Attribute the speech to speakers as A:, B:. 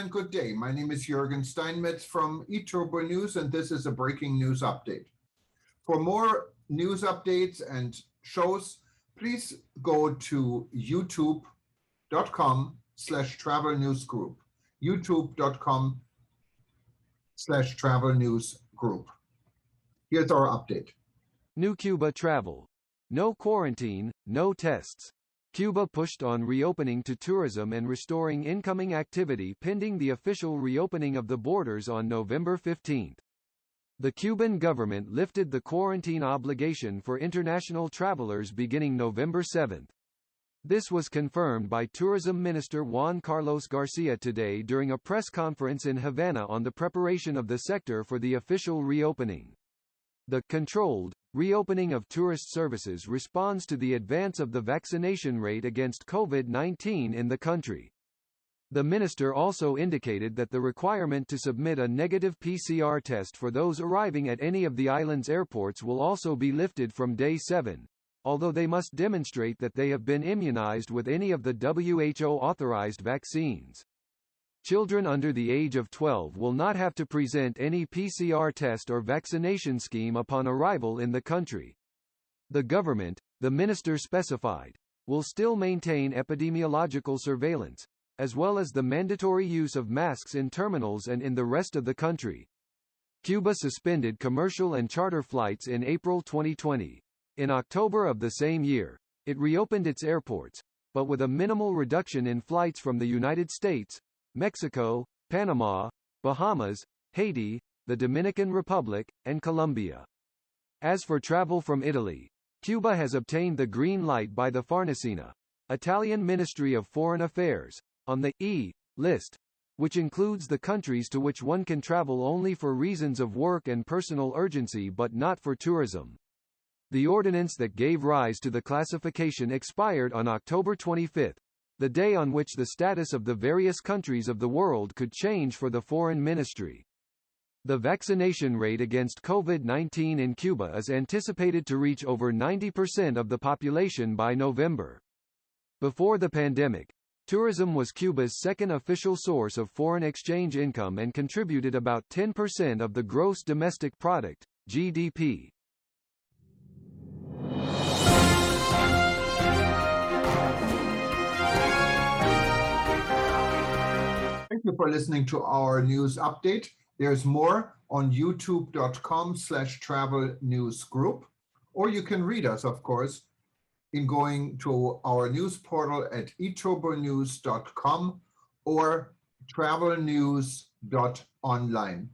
A: and good day. My name is Jürgen Steinmetz from eTurboNews, and this is a breaking news update. For more news updates and shows, please go to youtube.com/travel news group. youtube.com/travel news group. Here's our update.
B: New Cuba Travel. No quarantine, no tests. Cuba pushed on reopening to tourism and restoring incoming activity pending the official reopening of the borders on November 15. The Cuban government lifted the quarantine obligation for international travelers beginning November 7. This was confirmed by Tourism Minister Juan Carlos Garcia today during a press conference in Havana on the preparation of the sector for the official reopening. The controlled reopening of tourist services responds to the advance of the vaccination rate against COVID-19 in the country. The minister also indicated that the requirement to submit a negative PCR test for those arriving at any of the island's airports will also be lifted from day 7, although they must demonstrate that they have been immunized with any of the WHO-authorized vaccines. Children under the age of 12 will not have to present any PCR test or vaccination scheme upon arrival in the country. The government, the minister specified, will still maintain epidemiological surveillance, as well as the mandatory use of masks in terminals and in the rest of the country. Cuba suspended commercial and charter flights in April 2020. In October of the same year, it reopened its airports, but with a minimal reduction in flights from the United States, Mexico, Panama, Bahamas, Haiti, the Dominican Republic, and Colombia. As for travel from Italy, Cuba has obtained the green light by the Farnesina, Italian Ministry of Foreign Affairs, on the E list, which includes the countries to which one can travel only for reasons of work and personal urgency but not for tourism. The ordinance that gave rise to the classification expired on October 25, the day on which the status of the various countries of the world could change for the Foreign Ministry. The vaccination rate against COVID-19 in Cuba is anticipated to reach over 90% of the population by November. Before the pandemic, tourism was Cuba's second official source of foreign exchange income and contributed about 10% of the gross domestic product, GDP.
A: Thank you for listening to our news update. There's more on youtube.com/travel news group, or you can read us, of course, in going to our news portal at eTurboNews.com or travelnews.online.